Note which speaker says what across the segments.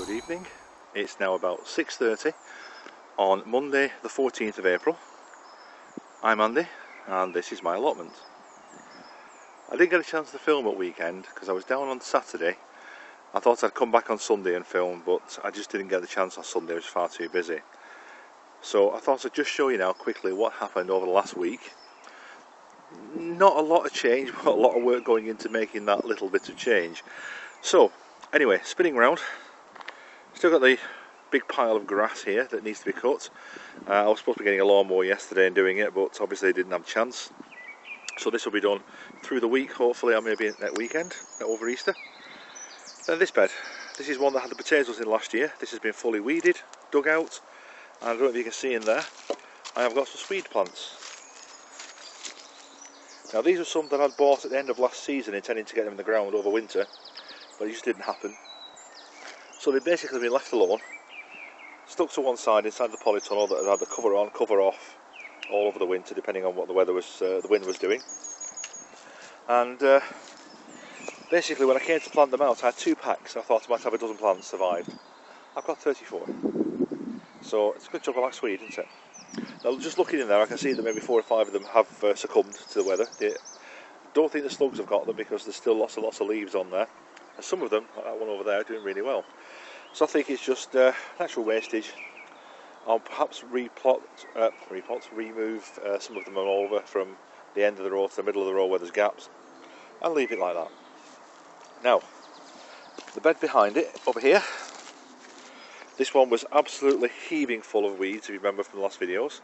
Speaker 1: Good evening. It's now about 6:30 on Monday the 14th of April. I'm Andy and this is my allotment. I didn't get a chance to film at weekend because I was down on Saturday. I thought I'd come back on Sunday and film, but I just didn't get the chance on Sunday. I was far too busy. So I thought I'd just show you now quickly what happened over the last week. Not a lot of change, but a lot of work going into making that little bit of change. So anyway, spinning round. Still got the big pile of grass here that needs to be cut. I was supposed to be getting a lawnmower yesterday and doing it, but obviously I didn't have a chance. So this will be done through the week, hopefully, or maybe next weekend, over Easter. Then this bed. This is one that had the potatoes in last year. This has been fully weeded, dug out, and I don't know if you can see in there, I have got some Swede plants. Now these are some that I'd bought at the end of last season, intending to get them in the ground over winter, but it just didn't happen. So they've basically been left alone, stuck to one side inside the polytunnel that had the cover on, cover off, all over the winter, depending on what the weather was, the wind was doing. And basically, when I came to plant them out, I had 2 packs. I thought I might have a dozen plants survived. I've got 34, so it's a good chunk of black Swede, isn't it? Now, just looking in there, I can see that maybe 4 or 5 of them have succumbed to the weather. I don't think the slugs have got them because there's still lots and lots of leaves on there. And some of them, like that one over there, are doing really well. So I think it's just natural wastage. I'll perhaps remove some of them over from the end of the row to the middle of the row where there's gaps, and leave it like that. Now, the bed behind it, over here, this one was absolutely heaving full of weeds, if you remember from the last videos.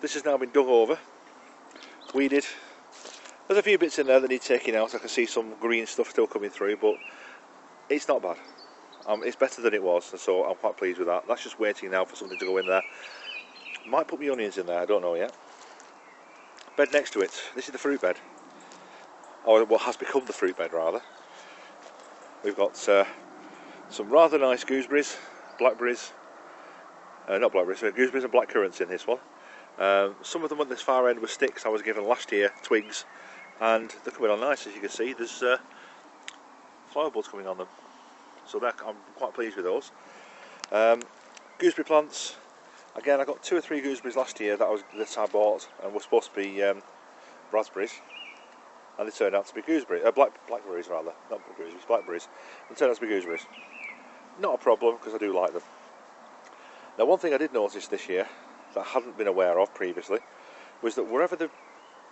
Speaker 1: This has now been dug over, weeded. There's a few bits in there that need taking out. I can see some green stuff still coming through, but it's not bad. It's better than it was, and so I'm quite pleased with that. That's just waiting now for something to go in there. Might put my onions in there, I don't know yet. Bed next to it, this is the fruit bed. Or what has become the fruit bed, rather. We've got some rather nice gooseberries, blackberries, gooseberries and blackcurrants in this one. Some of them at this far end were sticks I was given last year, twigs, and they're coming on nice, as you can see. There's flower buds coming on them. So I'm quite pleased with those. Gooseberry plants. Again, I got 2 or 3 gooseberries last year that I bought and were supposed to be raspberries, and they turned out to be blackberries rather, not gooseberries, blackberries. They turned out to be gooseberries. Not a problem because I do like them. Now, one thing I did notice this year that I hadn't been aware of previously was that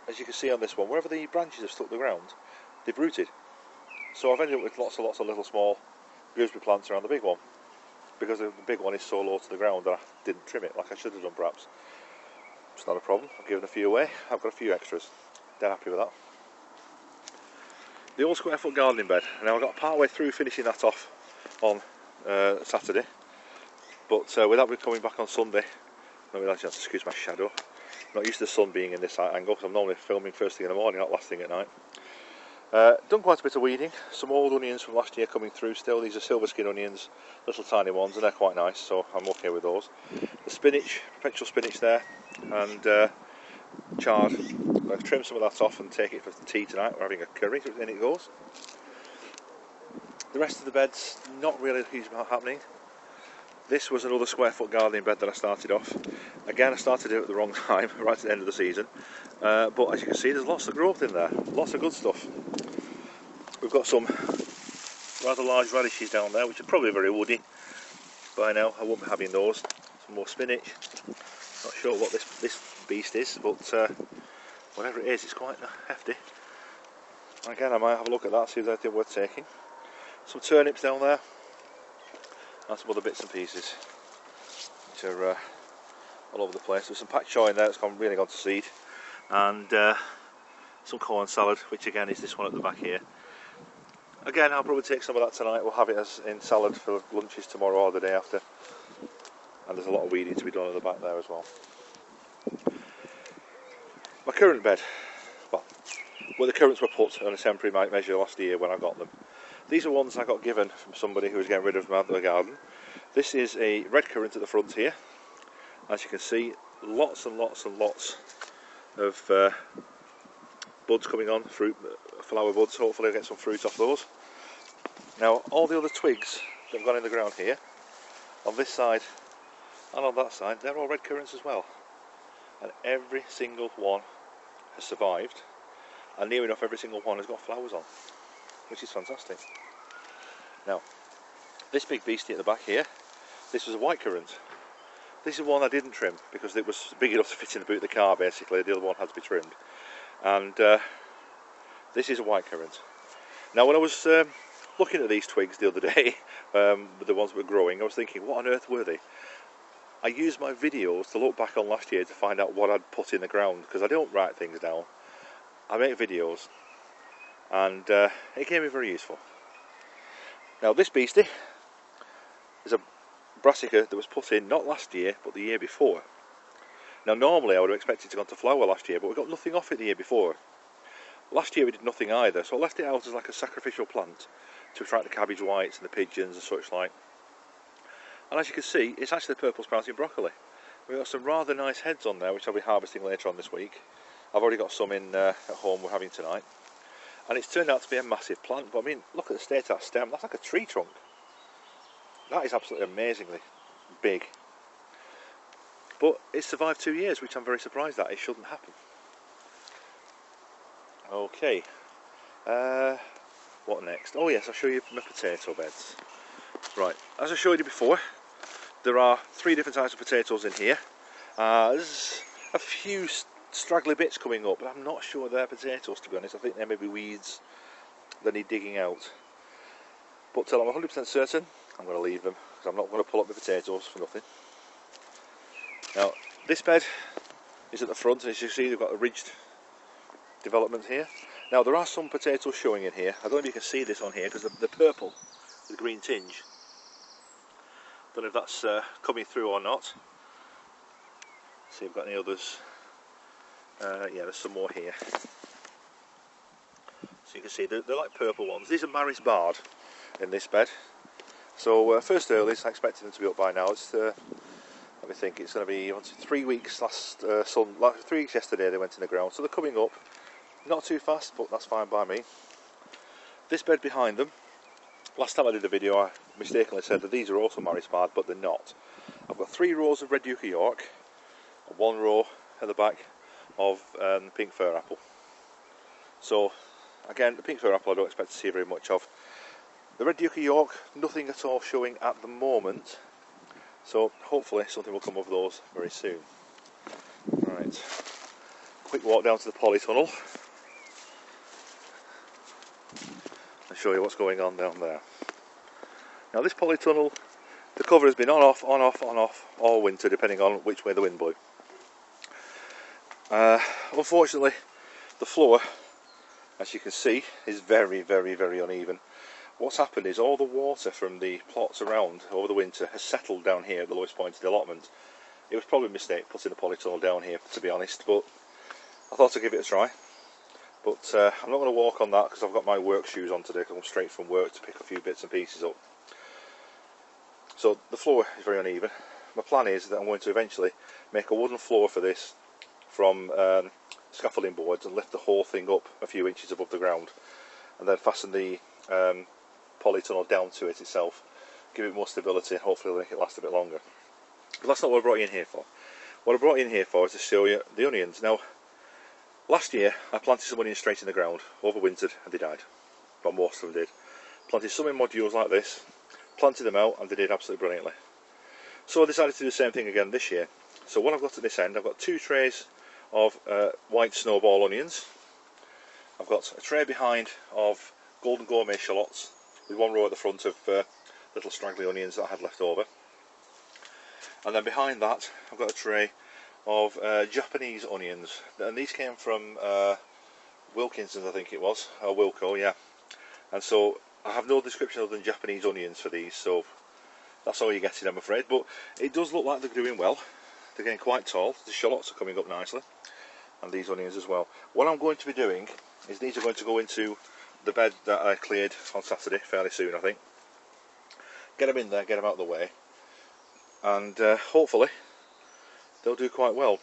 Speaker 1: as you can see on this one, wherever the branches have stuck the ground, they've rooted. So I've ended up with lots and lots of little small gooseberry plants around the big one, because the big one is so low to the ground that I didn't trim it like I should have done perhaps. It's not a problem, I've given a few away, I've got a few extras, dead happy with that. The old square foot gardening bed, now I got part way through finishing that off on Saturday, but without me coming back on Sunday, I have to excuse my shadow. I'm not used to the sun being in this angle because I'm normally filming first thing in the morning, not last thing at night. Done quite a bit of weeding, some old onions from last year coming through still. These are silver skin onions, little tiny ones, and they're quite nice, so I'm okay with those. The spinach, perpetual spinach there, and chard. I've trimmed some of that off and take it for the tea tonight. We're having a curry, so in it goes. The rest of the bed's not really a huge amount happening. This was another square foot gardening bed that I started off. Again, I started it at the wrong time, right at the end of the season. But as you can see, there's lots of growth in there, lots of good stuff. We've got some rather large radishes down there, which are probably very woody by now. I won't be having those. Some more spinach. Not sure what this beast is, but whatever it is, it's quite hefty. Again, I might have a look at that, see if there's anything worth taking. Some turnips down there, and some other bits and pieces, which are all over the place. There's some pak choy in there that's really gone to seed, and some corn salad, which again is this one at the back here. Again, I'll probably take some of that tonight. We'll have it as in salad for lunches tomorrow or the day after. And there's a lot of weeding to be done at the back there as well. My currant bed, well, where the currants were put on a temporary measure last year when I got them. These are ones I got given from somebody who was getting rid of the garden. This is a redcurrant at the front here. As you can see, lots and lots and lots of buds coming on, flower buds. Hopefully I'll get some fruit off those. Now, all the other twigs that have gone in the ground here, on this side and on that side, they're all red currants as well. And every single one has survived, and near enough every single one has got flowers on, which is fantastic. Now, this big beastie at the back here, this was a white currant. This is one I didn't trim because it was big enough to fit in the boot of the car basically. The other one had to be trimmed. And this is a white currant. Now when I was looking at these twigs the other day, the ones that were growing, I was thinking, what on earth were they? I used my videos to look back on last year to find out what I'd put in the ground, because I don't write things down. I make videos, and it came in very useful. Now this beastie is a brassica that was put in not last year but the year before. Now normally I would have expected to go on to flower last year, but we got nothing off it the year before. Last year we did nothing either, so I left it out as like a sacrificial plant to attract the cabbage whites and the pigeons and such like. And as you can see, it's actually purple sprouting broccoli. We've got some rather nice heads on there, which I'll be harvesting later on this week. I've already got some in at home we're having tonight. And it's turned out to be a massive plant, but I mean, look at the state of that stem, that's like a tree trunk. That is absolutely amazingly big. But it's survived 2 years, which I'm very surprised at. It shouldn't happen. Okay, what next? Oh yes, I'll show you my potato beds. Right, as I showed you before, there are 3 different types of potatoes in here. There's a few straggly bits coming up, but I'm not sure they're potatoes, to be honest. I think they may be weeds that need digging out. But till I'm 100% certain, I'm going to leave them, because I'm not going to pull up the potatoes for nothing. Now, this bed is at the front, and as you see, they've got a ridged development here. Now, there are some potatoes showing in here. I don't know if you can see this on here, because they're purple with a green tinge. Don't know if that's coming through or not. See if I've got any others. Yeah, there's some more here. So you can see they're like purple ones. These are Maris Bard in this bed. So first earliest, I expected them to be up by now. It's, let me think, it's going to be 3 weeks 3 weeks yesterday they went in the ground. So they're coming up, not too fast, but that's fine by me. This bed behind them, last time I did a video I mistakenly said that these are also Maris Bard, but they're not. I've got 3 rows of Red Duke of York, and 1 row at the back of pink fir apple. So again, the pink fir apple I don't expect to see very much of. The Red Duke of York, nothing at all showing at the moment, so hopefully something will come of those very soon. Right, quick walk down to the polytunnel and show you what's going on down there. Now this polytunnel, the cover has been on off all winter, depending on which way the wind blew. Unfortunately, the floor, as you can see, is very uneven. What's happened is all the water from the plots around over the winter has settled down here at the lowest point of the allotment. It was probably a mistake putting the polytunnel down here, to be honest, but I thought I'd give it a try. But I'm not going to walk on that because I've got my work shoes on today, because I'm straight from work to pick a few bits and pieces up. So the floor is very uneven. My plan is that I'm going to eventually make a wooden floor for this from scaffolding boards and lift the whole thing up a few inches above the ground, and then fasten the polytunnel down to it itself, give it more stability, and hopefully make it last a bit longer. But that's not what I brought you in here for. What I brought you in here for is to show you the onions. Now, last year I planted some onions straight in the ground, overwintered, and they died. But most of them did. Planted some in modules like this, planted them out, and they did absolutely brilliantly. So I decided to do the same thing again this year. So what I've got at this end, I've got 2 trays of white snowball onions. I've got a tray behind of golden gourmet shallots, with 1 row at the front of little straggly onions that I had left over. And then behind that I've got a tray of Japanese onions, and these came from Wilkinson's, I think it was, or Wilco, yeah. And so I have no description other than Japanese onions for these, so that's all you're getting, I'm afraid. But it does look like they're doing well. They're getting quite tall. The shallots are coming up nicely, and these onions as well. What I'm going to be doing is these are going to go into the bed that I cleared on Saturday, fairly soon I think. Get them in there, get them out of the way, and hopefully they'll do quite well.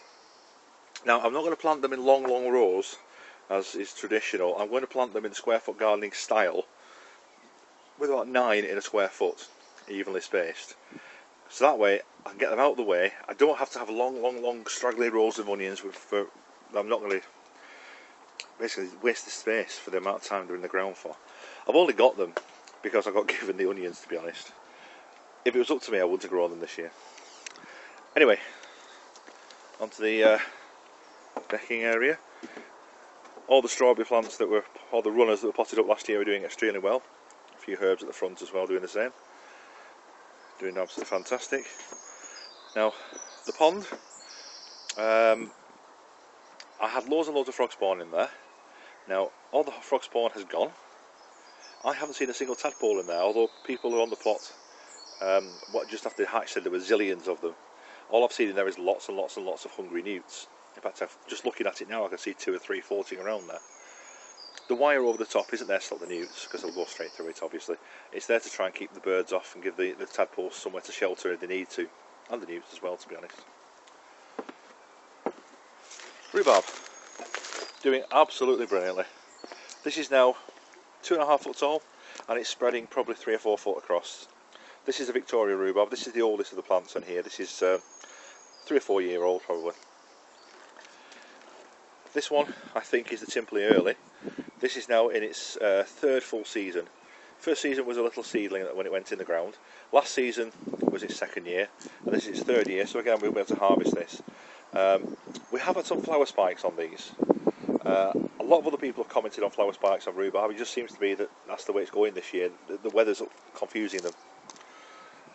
Speaker 1: Now I'm not going to plant them in long rows as is traditional. I'm going to plant them in the square foot gardening style, with about 9 in a square foot, evenly spaced. So that way I can get them out of the way. I don't have to have long straggly rows of onions I'm not going to basically waste the space for the amount of time they're in the ground for. I've only got them because I got given the onions, to be honest. If it was up to me, I wouldn't have grown them this year. Anyway, onto the decking area. All the strawberry plants all the runners that were potted up last year are doing extremely well. A few herbs at the front as well doing the same. Doing absolutely fantastic. Now, the pond, I had loads and loads of frog spawn in there. Now, all the frog spawn has gone. I haven't seen a single tadpole in there, although people who are on the plot, just after the hatch said there were zillions of them. All I've seen in there is lots and lots and lots of hungry newts. In fact, just looking at it now, I can see 2 or 3 floating around there. The wire over the top isn't there to stop the newts, because they'll go straight through it, obviously. It's there to try and keep the birds off and give the tadpoles somewhere to shelter if they need to. And the newts as well, to be honest. Rhubarb. Doing absolutely brilliantly. This is now 2.5 foot tall, and it's spreading probably 3 or 4 foot across. This is a Victoria rhubarb. This is the oldest of the plants on here. This is 3 or 4 year old probably. This one I think is the Timperley Early. This is now in its 3rd full season. First season was a little seedling when it went in the ground. Last season was its 2nd year, and this is its 3rd year, so again we'll be able to harvest this. We have had some flower spikes on these. A lot of other people have commented on flower spikes on rhubarb. It just seems to be that that's the way it's going this year. The weather's confusing them.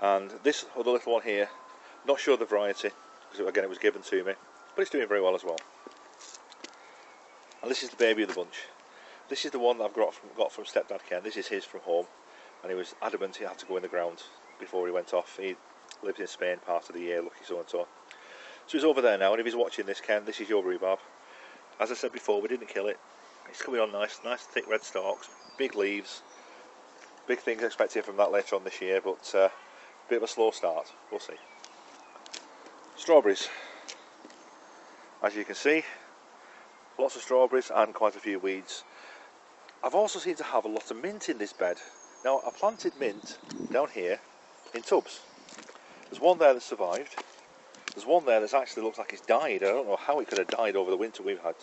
Speaker 1: And this other little one here, not sure of the variety, because again it was given to me, but it's doing very well as well. And this is the baby of the bunch. This is the one that I've got from Stepdad Ken. This is his from home, and he was adamant he had to go in the ground before he went off. He lived in Spain part of the year, lucky so and so. So he's over there now, and if he's watching this, Ken, this is your rhubarb. As I said before, we didn't kill it. It's coming on nice thick red stalks, big leaves. Big things expected from that later on this year, but a bit of a slow start. We'll see. Strawberries. As you can see, lots of strawberries and quite a few weeds. I've also seemed to have a lot of mint in this bed. Now, I planted mint down here in tubs. There's one there that survived. There's one there that actually looks like it's died. I don't know how it could have died over the winter we've had.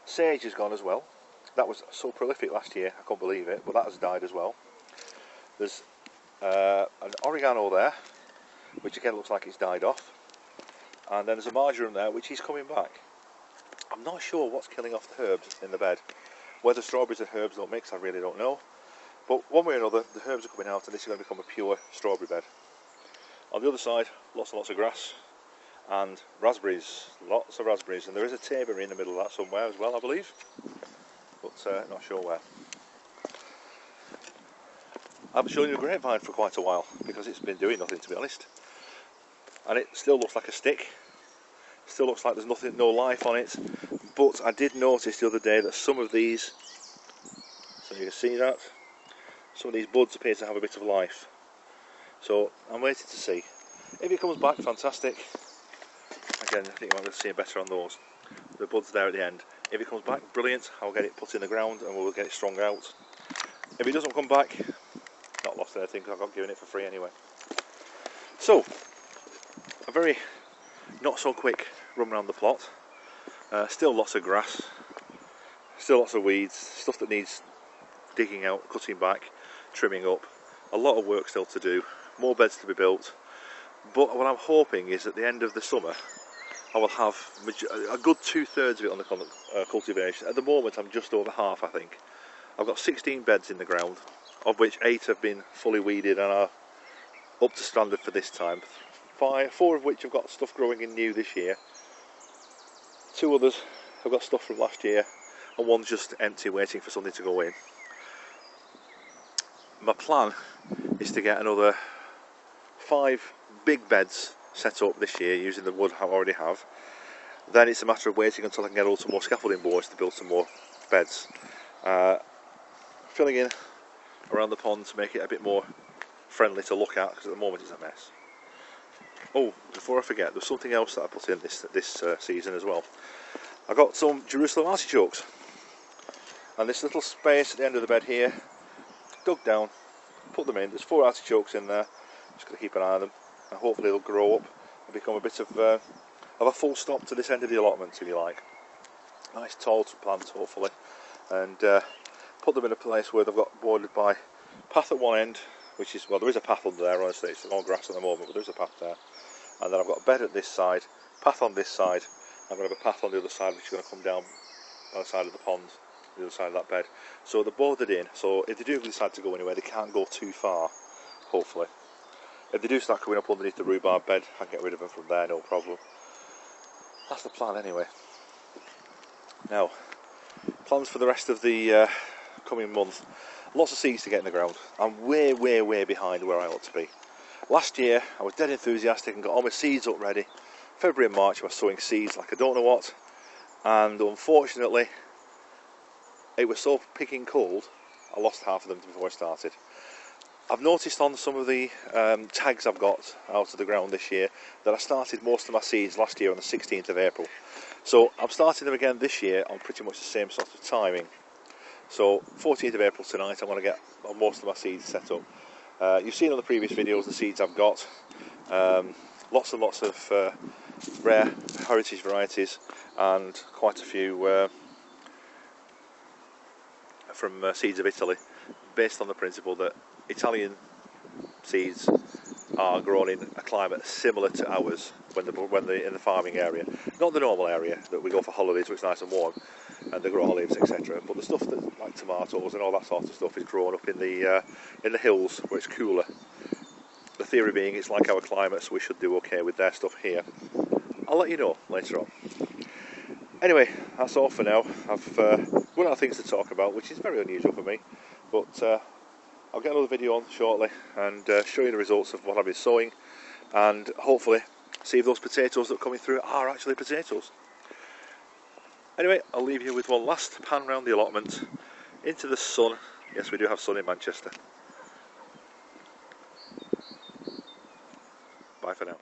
Speaker 1: Sage has gone as well. That was so prolific last year, I can't believe it, but that has died as well. There's an oregano there, which again looks like it's died off. And then there's a marjoram there, which is coming back. I'm not sure what's killing off the herbs in the bed. Whether strawberries and herbs don't mix, I really don't know. But one way or another, the herbs are coming out, and this is going to become a pure strawberry bed. On the other side, lots and lots of grass and raspberries, lots of raspberries, and there is a taber in the middle of that somewhere as well, I believe, but not sure where. I've been showing you a grapevine for quite a while because it's been doing nothing, to be honest, and it still looks like a stick. Still looks like there's nothing, no life on it. But I did notice the other day that some of these, so you can see that, some of these buds appear to have a bit of life. So I'm waiting to see. If it comes back, fantastic. Again, I think you might be able to see it better on those. The buds there at the end. If it comes back, brilliant. I'll get it put in the ground and we'll get it strung out. If it doesn't come back, not lost anything because I've got given it for free anyway. So, a very not so quick run around the plot. Still lots of grass, still lots of weeds, stuff that needs digging out, cutting back, trimming up. A lot of work still to do, more beds to be built. But what I'm hoping is at the end of the summer I will have a good 2/3 of it on the cultivation. At the moment I'm just over half, I think. I've got 16 beds in the ground, of which 8 have been fully weeded and are up to standard for this time. 4 of which have got stuff growing in new this year. 2 others have got stuff from last year, and one's just empty waiting for something to go in. My plan is to get another 5 big beds set up this year using the wood I already have. Then it's a matter of waiting until I can get all some more scaffolding boards to build some more beds. Filling in around the pond to make it a bit more friendly to look at, because at the moment it's a mess. Oh, before I forget, there's something else that I put in this season as well. I got some Jerusalem Artichokes, and this little space at the end of the bed here, dug down, put them in. There's 4 artichokes in there. Just got to keep an eye on them. and hopefully they'll grow up and become a bit of a full stop to this end of the allotment, if you like. Nice tall plants, hopefully, and put them in a place where they've got bordered by path at one end, which is, well, there is a path under there, honestly, it's all grass at the moment, but there is a path there, and then I've got a bed at this side, path on this side, I'm going to have a path on the other side which is going to come down on the side of the pond, the other side of that bed. So they're bordered in, so if they do decide to go anywhere, they can't go too far, hopefully. If they do start coming up underneath the rhubarb bed, I can get rid of them from there, no problem. That's the plan anyway. Now, plans for the rest of the coming month. Lots of seeds to get in the ground. I'm way behind where I ought to be. Last year I was dead enthusiastic and got all my seeds up ready. February and March I was sowing seeds like I don't know what, and unfortunately it was so picking cold I lost half of them before I started. I've noticed on some of the tags I've got out of the ground this year that I started most of my seeds last year on the 16th of April. So I'm starting them again this year on pretty much the same sort of timing. So 14th of April tonight I'm going to get most of my seeds set up. You've seen on the previous videos the seeds I've got. Lots and lots of rare heritage varieties and quite a few from Seeds of Italy, based on the principle that Italian seeds are grown in a climate similar to ours when they're in the farming area, not the normal area that we go for holidays where it's nice and warm and they grow olives, etc. But the stuff that, like tomatoes and all that sort of stuff, is grown up in the hills where it's cooler. The theory being it's like our climate, so we should do okay with their stuff here. I'll let you know later on. Anyway, that's all for now. I've run out of things to talk about, which is very unusual for me, but I'll get another video on shortly and show you the results of what I've been sowing, and hopefully see if those potatoes that are coming through are actually potatoes. Anyway, I'll leave you with one last pan round the allotment into the sun. Yes, we do have sun in Manchester. Bye for now.